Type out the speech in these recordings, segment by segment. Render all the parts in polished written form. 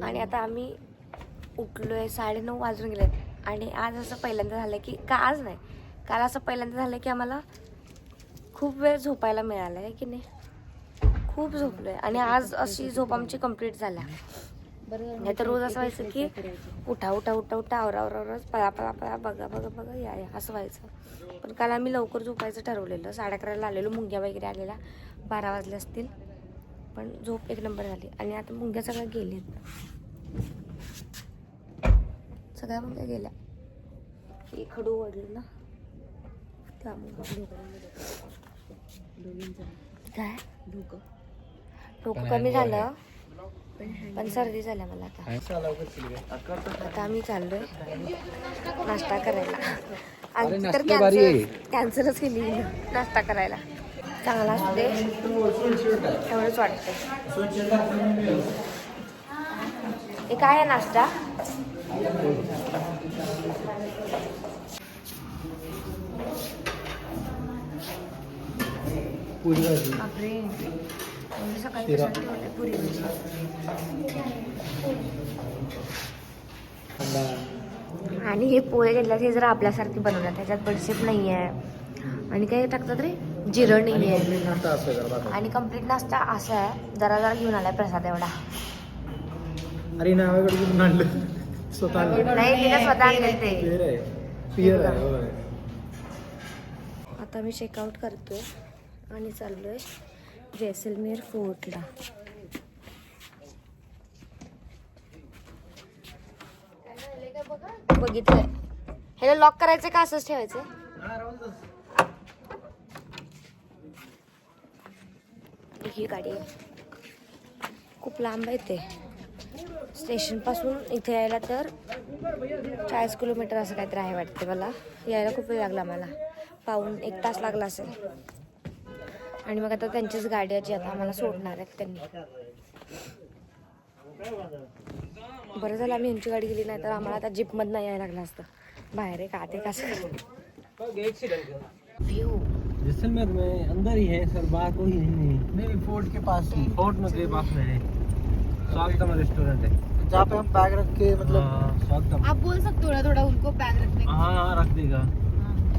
आणि आता आम्ही उठलोय 9:30 वाजून गेलेत आणि आज असं पहिल्यांदा झालं की आज नाही, काल असं पहिल्यांदा झालं की आम्हाला खूप वेळ झोपायला मिळालं आहे की नाही. खूप झोपलोय आणि आज अशी झोप आमची कंप्लीट झाल्या. नाही तर रोज असं व्हायचं की उठा उठा उठा उठा आवरावरच पळा पळा पळा बघा बघा बघा या असं व्हायचं. पण काल आम्ही लवकर झोपायचं ठरवलेलं. 11:30ला आलेलो, मुंग्या वगैरे आलेल्या, 12 वाजले असतील. पण झोप एक नंबर झाली आणि आता मुंग्या सगळ्या गेल्यात. सगळ्या मुंग्या गेल्या. ही खडू ओढली ना त्यामुळे काय डोकं कमी झालं पण सर्दी झाल्या मला. आता आम्ही चाललोय नाश्ता करायला. आणि तर कॅन्सलच केली नाश्ता करायला. चांगला असू दे एवढंच वाटतं. हे काय आहे नाश्ता? पुरी भाजी. बापरे सकाळी पुरी भाजी. आणि हे पोहे घेतल्यात हे जरा आपल्यासारखे बनवतात. त्याच्यात बडीशेप नाही आहे आणि काय टाकतात रे, जिरं नाही आहे. आणि कम्प्लीट नाश्ता असा आहे. जरा जरा घेऊन आलाय प्रसाद एवढा. अरे नावाकडे घेऊन आणलं स्वतः नाही तिने स्वतः आणलं ते. आता मी चेकआउट करतोय आणि चाललोय जैसलमेर फोर्टला. बघितलंय. ह्याला लॉक करायचं का असंच ठेवायचं? ही गाडी आहे खूप लांब आहे. ते स्टेशन पासून इथे यायला तर 40 किलोमीटर असं काहीतरी आहे वाटते. मला यायला खूप वेळ लागला. मला पाऊण 1 तास लागला असेल. आणि मग आता त्यांचीच गाडी आहे जी आता आम्हाला सोडणार आहेत त्यांनी. बरं झालं आम्ही यांची गाडी गेली नाही तर आम्हाला आता जीपमधनं यायला लागलं असतं. बाहेर आहे का ते कसं व्ह्यू. जैसलमेर में अंदर ही है सर, बाहर कोई नहीं फोर्ट के पास ही, फोर्ट में के पास में है स्वागतम रेस्टोरेंट है जहाँ पे हम बैग रख के मतलब स्वागतम आप बोल सकते हो थोड़ा उनको बैग रखने को? हाँ रख देगा.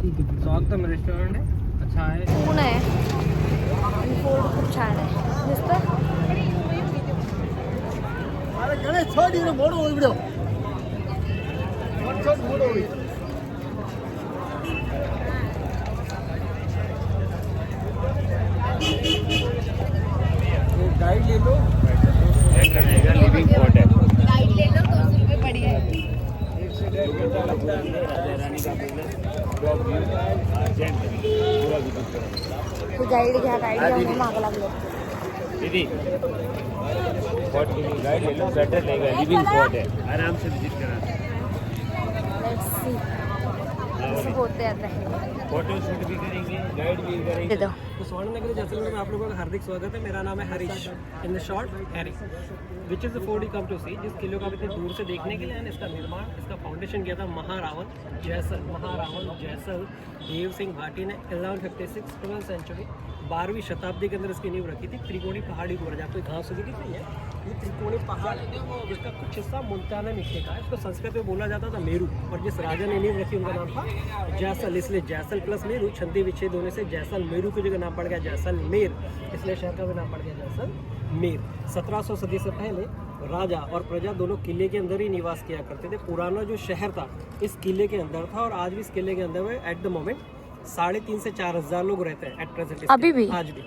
ठीक है. स्वागतम रेस्टोरेंट है, अच्छा है. ऊन आहे आणि फोर्ट खूप छान आहे नुसतं. गाइड ले लो. लिविंग फोर्ट है. गाइड ले लो 200 रुपये बढ़िया है. गाईड घ्या म्हणून मागं लागलो. दीदी फोर्ट के लिए गाइड ले लो, बेटर रहेगा. लिविंग फोर्ट है, आराम से विजिट करा. लेट्स सी कसं होते आता. फोटो शूट भी करेंगे, गाइड भी करेंगे. तो स्वर्ण नगरी जैसलमेर में आप लोगों का हार्दिक स्वागत है. मेरा नाम है Harish, in the short Harry. Which is the fort you come to see, जिस किले को आप इतनी दूर से देखने के लिए आए. इसका निर्माण, इसका फाउंडेशन किया था महारावण जैसल देव सिंह भाटी ने 1156 12वीं सेंचुरी 12वीं शताब्दी के अंदर इसकी नींव रखी थी. त्रिकोणी पहाड़ी को जहाँ कोई घास उगी दिख रही है, ये त्रिकोणी पहाड़ है जिसका कुछ हिस्सा मुल्ताना मिट्टी का है. इसको संस्कृत में बोला जाता था मेरू. और जिस राजा ने नींव रखी उनका नाम था जैसल, इसलिए जैसल प्लस मेरू छंदी विच्छेद होने से जैसल मेरू की जगह नाम पड़ गया जैसलमेर. इसलिए शहर का भी नाम पड़ गया जैसलमेर. 1700 सदी से पहले राजा और प्रजा दोनों किले के अंदर ही निवास किया करते थे. पुराना जो शहर था इस किले के अंदर था और आज भी इस किले के अंदर में एट द मोमेंट 3,500 से 4,000 लोग रहते हैं एट प्रेजेंट. अभी भी आज भी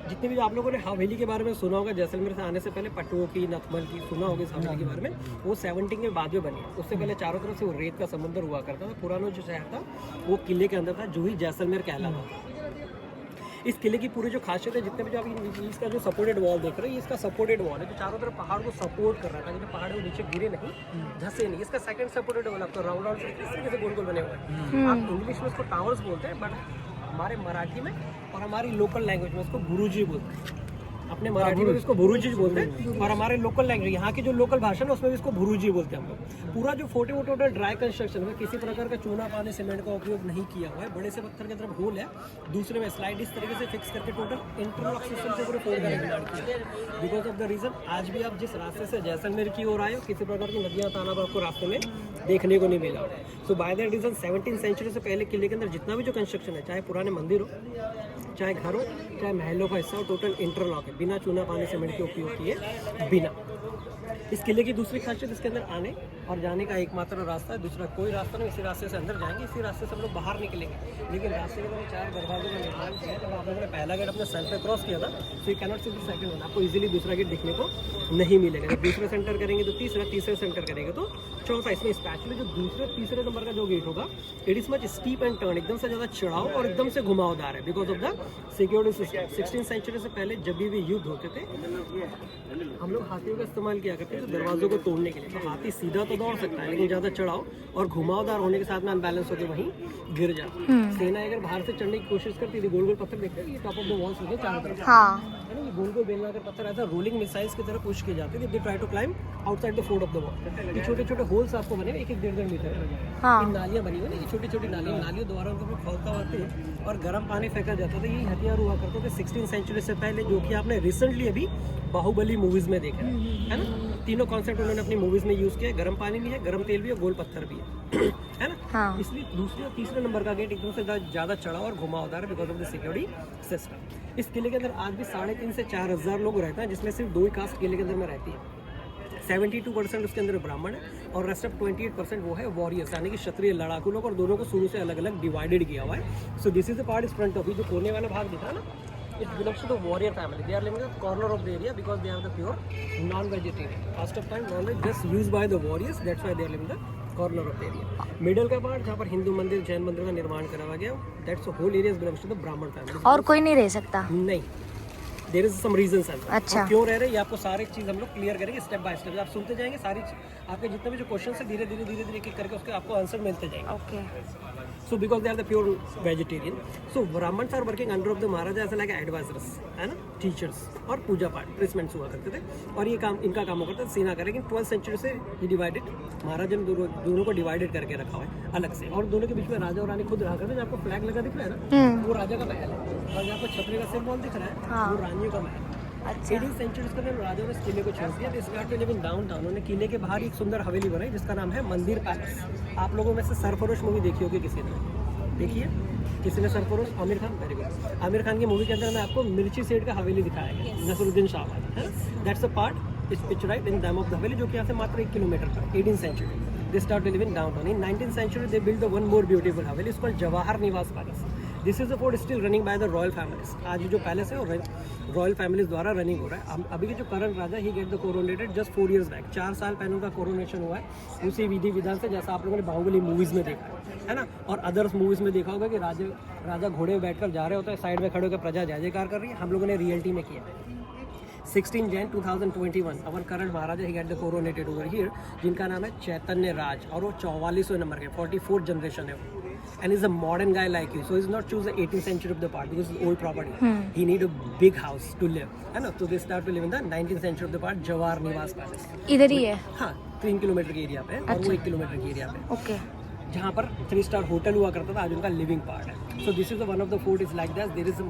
जितने भी आप लोगों ने हवेली के बारे में सुना होगा, जैसलमेर से आने से पहले पटुओं की, नथमल की सुना होगा इस हवेली के बारे में, वो 70 के बाद में बनी. उससे पहले चारों तरफ से वो रेत का समुद्र हुआ करता था. पुराना जो शहर था वो किले के अंदर था, जो ही जैसलमेर कहलाता था. इस किले की पूरी जो खासियत है, जितने भी जो आप इसका जो सपोर्टेड वॉल देख रहे हैं, ये इसका सपोर्टेड वॉल है जो चारों तरफ पहाड़ को सपोर्ट कर रहा था. जो पहाड़ वो नीचे गिरे नहीं, धसे नहीं. इसका सेकंड सपोर्टेड वॉल आपका राउंड राउंड इस तरीके से गोल गोल बने हुए हैं. आप इंग्लिश में इसको टावर्स बोलते हैं, बट हमारे मराठी में और हमारी लोकल लैंग्वेज में इसको गुरुजी बोलते हैं. अपने मराठी में इसको भुरुजी बोलते हैं, और हमारे लोकल लैंग्वेज यहाँ की जो लोकल भाषा है उसमें भी इसको भुरुजी बोलते हैं हम लोग। पूरा जो फोर्ट में टोटल ड्राई कंस्ट्रक्शन में किसी प्रकार का चूना पानी सीमेंट का उपयोग नहीं किया हुआ है। बड़े से पत्थर की तरफ होल है, दूसरे में स्लाइड इस तरीके से फिक्स करके टोटल इंटरलॉक सिस्टम से पूरे फोर्ट का निर्माण किया। बिकॉज ऑफ द रीजन आज भी आप जिस रास्ते से जैसलमेर की ओर आए हो किसी प्रकार की नदियाँ तालाब आपको रास्ते में देखने को नहीं मिला। सो बाय दैट रीजन 17वीं सेंचुरी से पहले किले के अंदर जितना भी जो कंस्ट्रक्शन है, चाहे पुराने मंदिर हो, चाहे घर हो, चाहे महलों का हिस्सा हो, टोटल इंटरलॉक है, बिना चूना पानी सीमेंट के उपयोग किए बिना। इस किले की दूसरी खासियत इसके अंदर आने और जाने का एकमात्र रास्ता है, दूसरा कोई रास्ता नहीं। इसी रास्ते से अंदर जाएंगे, इसी रास्ते से हम लोग बाहर निकलेंगे। लेकिन रास्ते के अंदर 4 दरवाजों का निर्माण किया है। जब आप लोगों ने पहला गेट अपने सर पे क्रॉस किया था तो you cannot see the second one, आपको इजीली दूसरा गेट दिखने को नहीं मिलेगा। जब दूसरा सेंटर करेंगे तो तीसरा, तीसरे सेंटर करेंगे तो चौथा। इसमें स्पेशली जो दूसरे तीसरे नंबर का जो गेट होगा, it is much steep and turn, एकदम से ज़्यादा चढ़ाव और एकदम से घुमावदार है, because of the security system. 16वीं सेंचुरी से पहले जब भी युद्ध होते थे हम लोग हाथियों का इस्तेमाल किया करते थे दरवाजों को तोड़ने के लिए। तो हाथी सीधा तो दौड़ सकता है, लेकिन ज़्यादा चढ़ाव और घुमावदार होने के साथ में अनबैलेंस होकर वहीं गिर जाता। सेना अगर बाहर से चढ़ने की कोशिश करती थी, गोल गोल पत्थर देखते हैं, टॉप ऑफ द वॉल्स होते चारों तरफ, है ना, ये गोल गोल बेलनाकर पत्थर ऐसा रोलिंग मिसाइल्स की तरह पुश किए जाते थे। They try to climb outside the fort of the wall. ये छोटे छोटे होल्स आपको बने 1-1.5 मीटर, नालियाँ बनी हुई ना, ये छोटी छोटी नालियों द्वारा उनको खोलता हुआ थे और गर्म पानी फेंका जाता था। यही हथियार हुआ करते थे 16वीं सेंचुरी से पहले, जो कि आपने रिसेंटली अभी बाहुबली मूवीज में देखा है ना। तीनों कॉन्सेप्ट उन्होंने अपनी मूवीज में यूज किया है। गर्म पानी भी है, गर्म तेल भी है, गोल पत्थर भी है ना। इसलिए दूसरे और तीसरे नंबर का गेट एकदम से ज़्यादा चढ़ा और घुमावदार है, because of the security system. इस किले के अंदर आज भी 3,500 से 4,000 लोग रहते हैं, जिसमें सिर्फ 2 ही कास्ट किले के अंदर में रहती है। 72% उसके अंदर ब्राह्मण है और रेस्ट ऑफ 28% वो है वॉरियर्स, यानी कि क्षत्रिय लड़ाकू लोग, और दोनों को शुरू से अलग अलग डिवाइडेड किया हुआ है। So this is the part इस फ्रंट ऑफ, जो कोने वाला भाग दिखा ना, it belongs to the warrior family. They are living in the corner of the area because they are the pure non-vegetarian. First of time non-veg just used by the warriors, that's why they are living in the corner of the area. Middle का part जहाँ पर हिंदू मंदिर, जैन मंदिर का निर्माण करा हुआ गया, that's the whole area belongs to the ब्राह्मण family. और कोई नहीं रह सकता? नहीं, देयर इज सम रीजंस है। अच्छा, क्यों रह रहे हैं ये आपको सारी चीज़ हम लोग क्लियर करेंगे स्टेप बाय स्टेप। आप सुनते जाएंगे सारी आपके जितने भी जो क्वेश्चन है धीरे धीरे एक करके उसके आपको आंसर मिलते जाएंगे। Okay. So because they are the pure vegetarian, so Brahmins are working under of the Maharaja as like advisors, है ना, teachers और पूजा पाठ प्लेसमेंट्स हुआ करते थे, और ये काम इनका काम होता था सेना का। लेकिन 12th सेंचुरी से ही डिवाइडेड, महाराजा ने दोनों को डिवाइडेड करके रखा हुआ है अलग से, और दोनों के बीच में राजा और रानी खुद रहा करते हैं। आपको फ्लैग लगा दिख रहा है ना, वो राजा का महल है, और जो आपको छतरी का सिंबल दिख रहा है वो रानियों का महल। 18th सेंचुरी के अंदर राजा ने इस किले को छोड़ दिया। This guard to live in downtown. उन्होंने किले के बाहर एक सुंदर हवेली बनाई जिसका नाम है मंदिर पैलेस। आप लोगों में से सरफरोश मूवी देखी होगी, किसी ने देखिए, किसी ने सरफरोश? Aamir Khan, very good. आमिर खान की मूवी के अंदर में आपको मिर्ची सेठ का हवेली दिखाया गया, नसरुद्दीन शाह वाला, है ना। That's a part is picturised in dam of the हवेली, जो कि यहाँ से मात्र 1 किलोमीटर का। 18th century they start to live in downtown. In 19th century they build one more beautiful haveli, it's called Jawahar Niwas palace. This is the fort still running by the royal families. आज जो palace है वो royal families द्वारा running हो रहा है। अभी के जो current Raja he get the coronated just 4 years back, 4 साल पहले उनका कोरोनेशन हुआ है, उसी विधि विधान से जैसा आप लोगों ने बाहुबली मूवीज़ में देखा है ना, और अदर्स मूवीज़ में देखा होगा कि राजा घोड़े में बैठकर जा रहे होते हैं, साइड में खड़े होकर प्रजा जय जयकार कर रही है। हम लोगों ने रियलिटी में किया। 16 Jan 2021 our current Maharaja he get the coronated over here, जिनका नाम है चैतन्य राज, और वो 44वें नंबर के 44th जनरेशन है वो, and he's a modern guy like you, so he's not choose the 18th century of the part because it's old property. He need a big house to live, है ना। So they start to live in the 19th century of the part, Jawahar Niwas palace. इधर ही है? हाँ, 3 kilometre के area पे, और वो 1 kilometre के एरिया पे। ओके। जहाँ पर 3 स्टार होटल हुआ करता था, आज उनका लिविंग पार्ट है। So this is one of the fort is like that, there is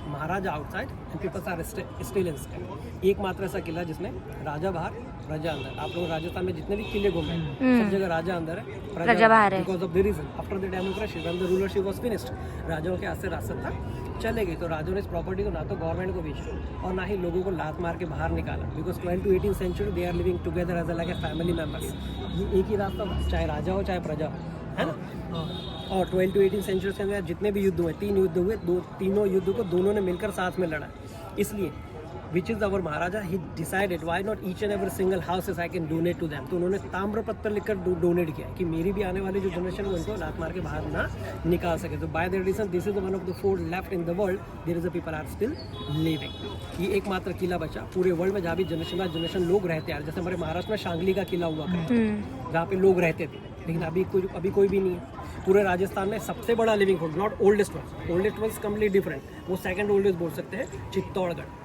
maharaja outside and peoples are still inside. एकमात्र ऐसा किला जिसमें राजा बाहर प्रजा अंदर। आप लोग राजस्थान में जितने भी किले घूमे सब जगह राजा अंदर है, प्रजा बाहर है, because of the reason after the democracy when the rulership was finished, राजाओं के हाथ से राजसत्ता चले गई। तो राजाओं ने इस प्रॉपर्टी को ना तो गवर्नमेंट को बेचा और ना ही लोगों को लात मार के बाहर निकाला, because 12th to 18th century they are living together as like a family members. ये एक ही रास्ता, चाहे राजा हो चाहे प्रजा हो, है ना। और 12th to 18th सेंचुरी के अंदर जितने भी युद्ध हुए, 3 युद्ध हुए, तीनों युद्धों को दोनों ने मिलकर साथ में लड़ा। इसलिए which is our maharaja he decided why not each and every single houses I can donate to them. तो उन्होंने ताम्रपत्र लिखकर डोनेट किया कि मेरी भी आने वाली जो जनरेशन है उनको लात मार के बाहर ना निकाल सके। तो by that reason this is one of the fort left in the world there is the people are still living. ये एकमात्र किला बचा पूरे वर्ल्ड में जहाँ भी जनरेशन लोग रहते हैं। जैसे हमारे महाराष्ट्र में शांगली का किला हुआ करता है जहाँ पे लोग रहते थे, लेकिन अभी कोई भी नहीं है। पूरे राजस्थान में सबसे बड़ा living fort, not oldest one, oldest one complete different, वो सेकंड ओल्डेस्ट बोल सकते हैं, चित्तौड़गढ़।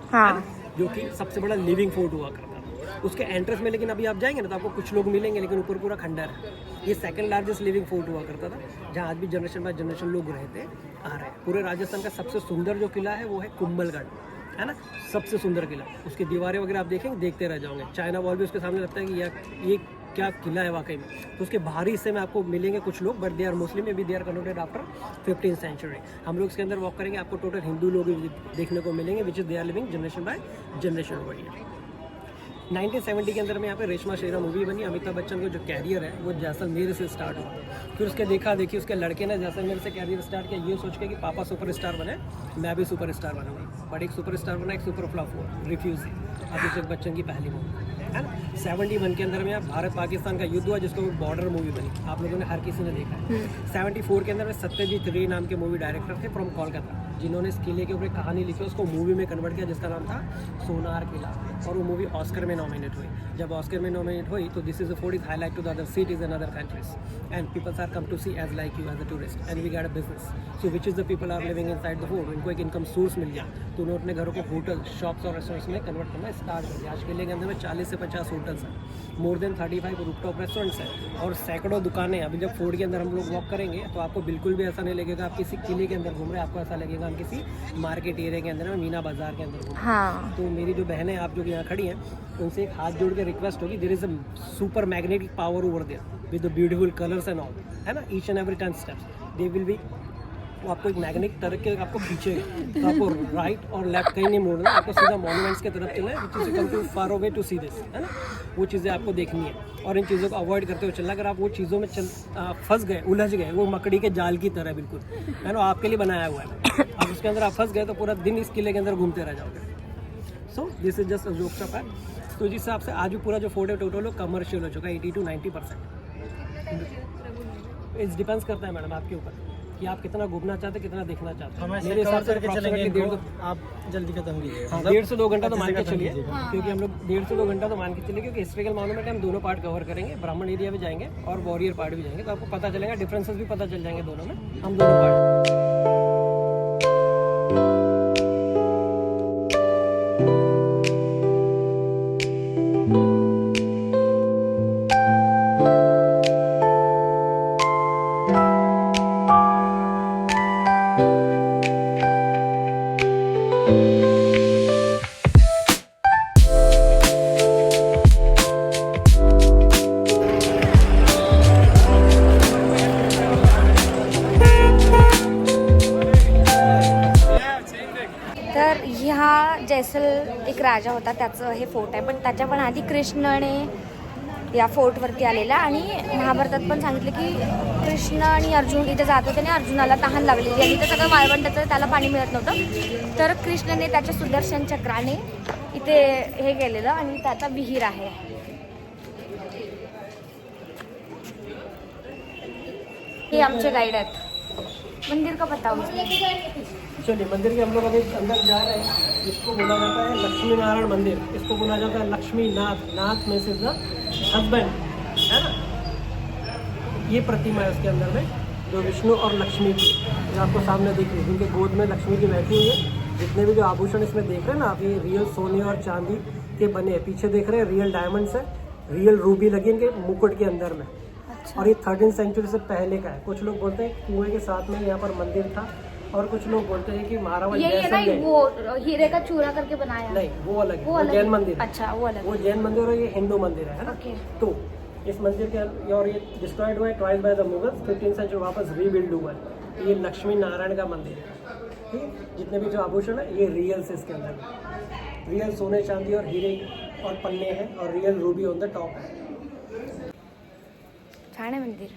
जो कि सबसे बड़ा लिविंग फोर्ट हुआ करता था। उसके एंट्रेंस में लेकिन अभी आप जाएंगे ना तो आपको कुछ लोग मिलेंगे, लेकिन ऊपर पूरा खंडर है। ये सेकंड लार्जेस्ट लिविंग फोर्ट हुआ करता था, जहाँ आज भी जनरेशन बाय जनरेशन लोग रहते आ रहे हैं। पूरे राजस्थान का सबसे सुंदर जो किला है वो है कुंभलगढ़, है ना, सबसे सुंदर किला। उसकी दीवारें वगैरह आप देखेंगे, देखते रह जाओगे। चाइना वॉल भी उसके सामने लगता है कि ये क्या किला है वाकई में। तो उसके बाहरी हिस्से में आपको मिलेंगे कुछ लोग, but they are Muslim, may be they are converted after 15th century. हम लोग इसके अंदर वॉक करेंगे, आपको टोटल हिंदू लोग देखने को मिलेंगे, which is they are living generation by generation over here. 1970 के अंदर में यहाँ पे रेशमा शेरा मूवी बनी। अमिताभ बच्चन का जो कैरियर है वो जैसलमेर से स्टार्ट हुआ। फिर उसके देखा देखी उसके लड़के ने जैसलमेर से कैरियर स्टार्ट किया, ये सोच के कि पापा सुपरस्टार बने, मैं भी सुपरस्टार बनूंगा। बट एक सुपरस्टार बना, एक सुपर फ्लॉप हुआ, रिफ्यूजी। अभिषेक बच्चन की पहली मूवी है ना। 71 के अंदर में भारत पाकिस्तान का युद्ध हुआ, जिसको बॉर्डर मूवी बनी, आप लोगों ने हर किसी ने देखा है। 74 के अंदर में सत्यजीत रे नाम के मूवी डायरेक्टर थे फ्रॉम कोलकाता, जिन्होंने इस किले के ऊपर कहानी लिखी, उसको मूवी में कन्वर्ट किया, जिसका नाम था सोनार किला। और वो मूवी ऑस्कर में नॉमिनेट हुई। जब ऑस्कर में नॉमिनेट हुई तो this is a fort is highlight to the other cities and other countries and peoples are come to see as like you as a tourist and we get a business. So which is the people are living inside the fort, उनको एक income source मिल गया, तो उन्होंने अपने घरों को hotel, shops और restaurants में कन्वर्ट करना स्टार्ट कर दिया। आज किले के अंदर में 40 से 50 होटल्स हैं, मोर देन 35 रूफटॉप रेस्टोरेंट्स हैं और सैकड़ों दुकानें। अभी जब फोर्ट के अंदर हम लोग वॉक करेंगे तो आपको बिल्कुल भी ऐसा नहीं लगेगा आप किसी किले के अंदर घूम रहे हैं, आपको ऐसा लगेगा हम किसी मार्केट एरिया के अंदर में, मीना बाजार के अंदर घूम रहे हैं। हाँ, तो मेरी जो बहनें आप जो यहाँ खड़ी हैं, उनसे एक हाथ जोड़ के रिक्वेस्ट होगी, there is a super magnetic power over there with the beautiful colours and all, है ना। Each and every 10 steps they will be, वो आपको एक मैग्नेटिक तरह के आपको खींचेगा, तो आपको राइट और लेफ्ट कहीं नहीं मोड़ना, आपको सीधा मॉन्यूमेंट्स की तरफ चलना है, which is come to far away to see this, है ना। वो चीज़ें आपको देखनी है और इन चीज़ों को अवॉइड करते हुए चलना। अगर आप वो चीज़ों में फंस गए, उलझ गए, वो मकड़ी के जाल की तरह बिल्कुल, है ना, आपके लिए बनाया हुआ है। अब उसके अंदर आप फंस गए तो पूरा दिन इस किले के अंदर घूमते रह जाओगे। सो this is just a joke of है। तो जिस हिसाब से आज भी पूरा जो फोर्ट है टोटल कमर्शियल हो चुका है 80 to 90%। इट्स डिपेंड्स करता है मैडम आपके ऊपर कि आप कितना घूमना चाहते हैं, कितना देखना चाहते हैं। मेरे हिसाब से आप जल्दी खत्म कीजिएगा। 1.5 से 2 घंटा तो मान के चलिए, क्योंकि हम लोग 1.5 से 2 घंटा तो मान के चलिए, क्योंकि हिस्ट्रिकल मॉन्यूमेंट हम दोनों पार्ट कवर करेंगे, ब्राह्मण एरिया भी जाएंगे और वॉरियर पार्ट भी जाएंगे, तो आपको पता चलेगा, डिफरेंसेस भी पता चल जाएंगे दोनों में, हम दोनों पार्ट। तर ह्या जैसल एक राजा होता, त्याचं हे फोर्ट आहे, पण त्याच्या पण आधी कृष्णने या फोर्टवरती आलेला आणि महाभारतात पण सांगितलं की कृष्ण आणि अर्जुन इथे जात होते आणि अर्जुनाला तहान लागलेली आणि इथे सगळं वाळवंटाचं त्याला पाणी मिळत नव्हतं, तर कृष्णने त्याच्या सुदर्शन चक्राने इथे हे केलेलं आणि त्याचा विहीर आहे। हे आमचे गाईड आहेत। मंदिर का बताओ। चलिए मंदिर के हम लोग अभी अंदर जा रहे हैं। इसको बोला जाता है लक्ष्मी नारायण मंदिर, इसको बोला जाता है लक्ष्मी नाथ, नाथ में से द हस्बैंड, है ना। ये प्रतिमा है उसके अंदर में जो विष्णु और लक्ष्मी की, जो आपको सामने दिख रही है, जिनके गोद में लक्ष्मी की बैठी हुई है। जितने भी जो आभूषण इसमें देख रहे हैं ना आप, ये रियल सोने और चांदी के बने हैं। पीछे देख रहे हैं रियल डायमंड्स है, रियल रूबी लगी इनके मुकुट के अंदर में। और ये 13th सेंचुरी से पहले का है। कुछ लोग बोलते हैं कुएं के साथ में यहाँ पर मंदिर था, और कुछ लोग बोलते हैं कि महाराज ये ना वो हीरे का चूरा करके बनाया। नहीं, वो अलग है, वो जैन मंदिर है। अच्छा, वो अलग, वो जैन मंदिर और ये हिंदू मंदिर है ना। ओके। तो इस मंदिर के, और ये डिस्ट्रॉयड हुआ है twice by the Mughals, 15th century वापस रीबिल्ड हुआ है। ये लक्ष्मी नारायण का मंदिर है, ठीक है। जितने भी जो आभूषण है ये रियल से इसके अंदर, रियल सोने चांदी और हीरे और पन्ने हैं, और real Ruby on the top है। छान आहे मंदिर।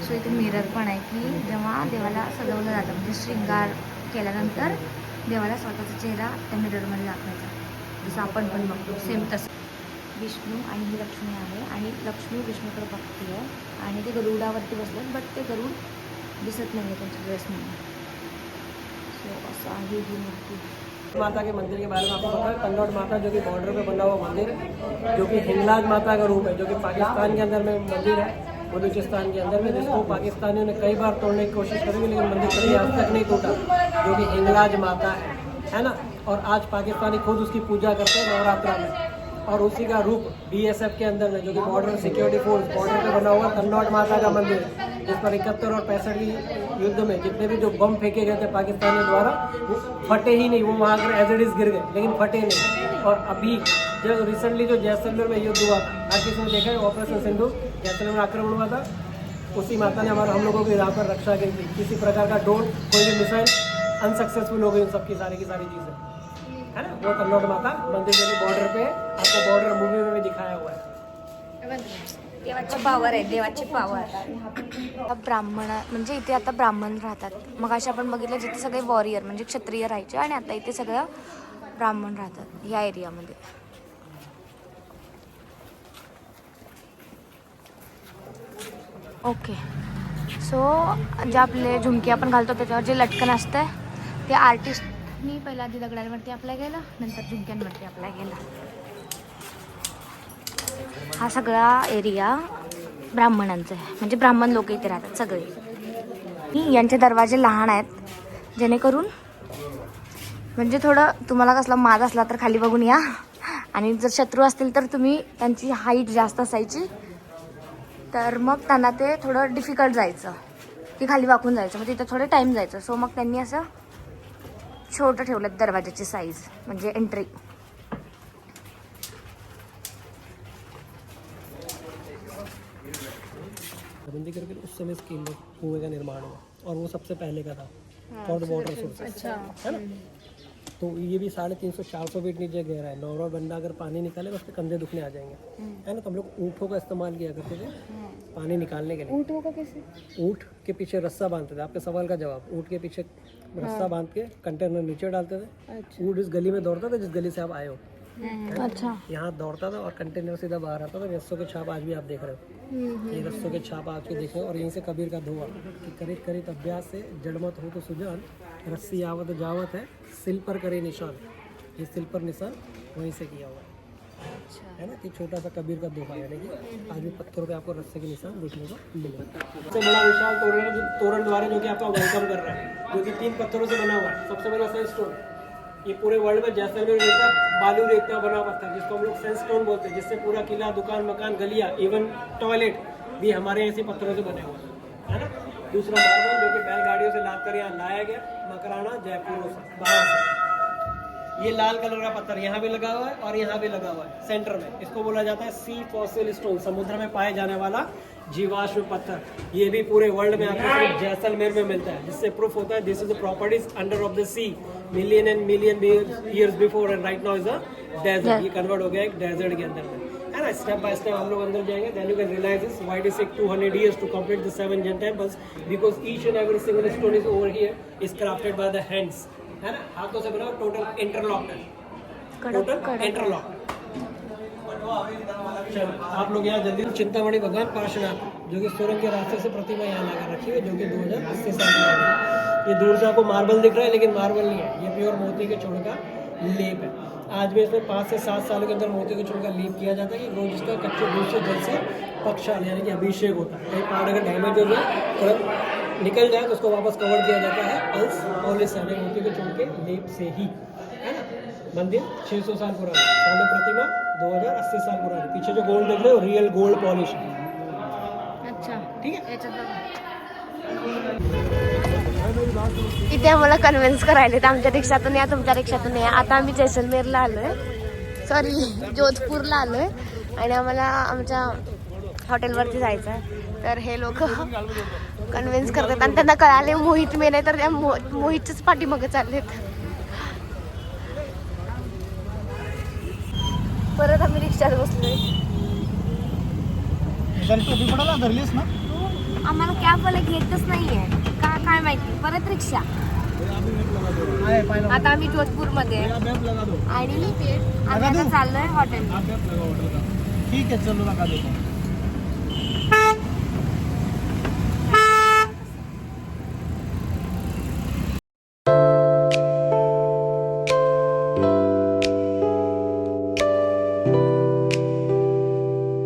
सो इथे मिरर पण आहे की जेव्हा देवाला सजवलं जातं, म्हणजे श्रृंगार केल्यानंतर देवाला स्वतःचा चेहरा त्या मिररमध्ये दाखवायचा, जसं आपण पण बघतो सेम तसं। विष्णू आणि ही लक्ष्मी आहे, आणि लक्ष्मी विष्णूकडे बघते आहे, आणि ते गरुडावरती बसलेत, बट ते गरुड दिसत नाही आहे त्यांच्या ड्रेसमध्ये। सो असं आहे ही मूर्ती। माता के मंदिर के बारे में आपको पता है, कन्नौज माता जो कि बॉर्डर पे बना हुआ मंदिर है, जो कि हिंगलाज माता का रूप है, जो कि पाकिस्तान के अंदर में मंदिर है, बलूचिस्तान के अंदर में, जिसको पाकिस्तानियों ने कई बार तोड़ने की कोशिश करी, लेकिन मंदिर कभी आज तक नहीं टूटा, जो कि हिंगलाज माता है। है ना। और आज पाकिस्तानी खुद उसकी पूजा करते हैं नवरात्रा में, और उसी का रूप BSF के अंदर में, जो कि बॉर्डर सिक्योरिटी फोर्स, बॉर्डर पे बना हुआ कन्नौट माता का मंदिर, जिस पर 71 और 65 की युद्ध में जितने भी जो बम फेंके गए थे पाकिस्तानियों द्वारा, वो फटे ही नहीं, वो वहाँ पर एज इट इज गिर गए, लेकिन फटे नहीं। और अभी जब रिसेंटली जो जैसलमेर में युद्ध हुआ, आज किसी ने देखा है ऑपरेशन सिंधु, जैसलमेर में आक्रमण हुआ था, उसी माता ने हम लोगों की राह पर रक्षा की थी। किसी प्रकार का ड्रोन, कोई भी मिसाइल अनसक्सेसफुल हो गई, उन सबकी सारी की सारी चीज़ें, है ना। वो कन्नौट माता मंदिर के बॉर्डर पे, आपको बॉर्डर मूवी में भी दिखाया हुआ है। देवाची पावर आहे, देवाची पावर. ब्राह्मण म्हणजे इथे आता ब्राह्मण राहतात. मग अशा आपण बघितलं जिथे सगळे वॉरियर म्हणजे क्षत्रिय राहायचे, आणि आता इथे सगळं ब्राह्मण राहतात ह्या एरियामध्ये. ओके, सो जे आपले झुमके आपण घालतो त्याच्यावर जे लटकन असतं ते आर्टिस्टनी पहिला आधी दगडांवरती अप्लाय केलं, नंतर झुमक्यांवरती अप्लाय केलं. हा सगळा एरिया ब्राह्मणांचा आहे, म्हणजे ब्राह्मण लोक इथे राहतात सगळे. यांचे दरवाजे लहान आहेत, जेणेकरून म्हणजे थोडं तुम्हाला कसला माज असला तर खाली बघून या, आणि जर शत्रू असतील तर तुम्ही, त्यांची हाईट जास्त असायची तर मग त्यांना ते थोडं डिफिकल्ट जायचं की खाली वाकून जायचं, मग तिथं थोडं टाईम जायचं. सो मग त्यांनी असं छोटं ठेवलं दरवाजाची साईज, म्हणजे एंट्री. बंदी करके उस समय इसके कुएं का निर्माण हुआ, और वो सबसे पहले का था फॉर द वाटर सोर्स, है ना। तो ये भी 350-400 फीट नीचे गहरा है. नौरा बंदा अगर पानी निकाले तो उसके कंधे दुखने आ जाएंगे, है ना. तो हम लोग ऊँटों का इस्तेमाल किया करते थे पानी निकालने के लिए. ऊँटों का कैसे? ऊँट के पीछे रस्सा बांधते थे. आपके सवाल का जवाब, ऊँट के पीछे रस्सा बांध के कंटेनर नीचे डालते थे. ऊँट इस गली में दौड़ता था जिस गली से आप आए हो, अच्छा. यहाँ दौड़ता था और कंटेनर सीधा बाहर आता था. रस्सों के छाप आज भी आप देख रहे हो, ये रस्सों के छाप आपके देख रहे हो. और यहीं से कबीर का धुआं कि करीब करीब अभ्यास से जड़मत हो तो सुजान, रस्सी आवत जावत है, सिल पर करे निशान. ये सिल पर निशान वहीं से किया हुआ है ना. कि छोटा सा कबीर का दोहा, यानी कि आज भी पत्थरों पे आपको रस्से के निशान देखने को मिलेगा. सबसे बड़ा विशाल तोरण है, जो तोरण द्वार है, जो कि आपका वेलकम कर रहा है, जो कि 3 पत्थरों से बना हुआ है. सबसे बड़ा सैंडस्टोन. ये पूरे वर्ल्ड में जैसलमेर रेता, बालू रेता बना पत्थर, जिसको हम लोग सैंडस्टोन बोलते हैं, जिससे पूरा किला, दुकान, मकान, गलियाँ, इवन टॉयलेट भी हमारे ऐसे पत्थरों से बने हुए हैं, है ना. दूसरा मार्बल, जो कि बैलगाड़ियों से लाद कर यहाँ लाया गया, मकराना, जयपुर से, बाहर से. ये लाल कलर का पत्थर यहाँ भी लगा हुआ है और यहाँ भी लगा हुआ है सेंटर में. इसको बोला जाता है सी फॉसिल स्टोन, समुद्र में पाए जाने वाला जीवाश्म पत्थर. ये भी पूरे वर्ल्ड में आपको सिर्फ जैसलमेर में मिलता है, जिससे प्रूफ होता है this is the properties under of the sea million and million years before, and right now is a desert. ये कन्वर्ट हो गया एक डेजर्ट के अंदर में, है ना. स्टेप बाय स्टेप हम लोग अंदर जाएंगे. Then you can realize this why it take 200 years to complete the 7 Jain temples, because each and every single stone is over here is crafted by the hands, है ना. हाथों से बना, total interlock है, टोटल इंटरलॉक. चलो आप लोग यहाँ जल्दी. चिंतामणि भगवान पार्श्वनाथ, जो कि सुरंग के रास्ते से प्रतिमा यहाँ लाकर रखी है, जो कि 2080 साल पुरानी है. ये दूर से आपको मार्बल दिख रहा है, लेकिन मार्बल नहीं है, ये प्योर मोती के छोड़ का लेप है. आज भी इसमें 5 से 7 सालों के अंदर मोती के छोड़ का लेप किया जाता है, कि रोज इसका कच्चे दूध से जल से पक्षाल यानी कि अभिषेक होता है. कहीं पार्ट अगर डैमेज हो जाए, तुरंत निकल जाए, तो उसको वापस कवर किया जाता है पल्स पॉलिश यानी मोती के छोड़ के लेप से ही, है ना. मंदिर 600 साल पुराना, सामने प्रतिमा 2080 साल पुरानी. पीछे जो गोल्ड देख रहे हो, रियल गोल्ड पॉलिश है. अच्छा, ठीक है. इथे आम्हाला कन्व्हिन्स करायला आमच्या रिक्षातून या, तुमच्या रिक्षातून या. आता आम्ही जैसलमेरला आलोय, सॉरी जोधपूरला आलोय, आणि आम्हाला आमच्या हॉटेलवरती जायचं आहे. तर हे लोक कन्व्हिन्स करतात, आणि त्यांना कळाले मोहित मेन आहे, तर त्या मोहितच्याच पाठीमागे चाललेत. परत आम्ही रिक्षात बसलोय. धरलीस ना. आम्हाला कॅबवाला घेतच नाहीये का काय माहिती. परत रिक्षा. आता आम्ही जोधपूरमध्ये आणि आता चाललोय हॉटेल. ठीक है, चलो लगा देता हूँ.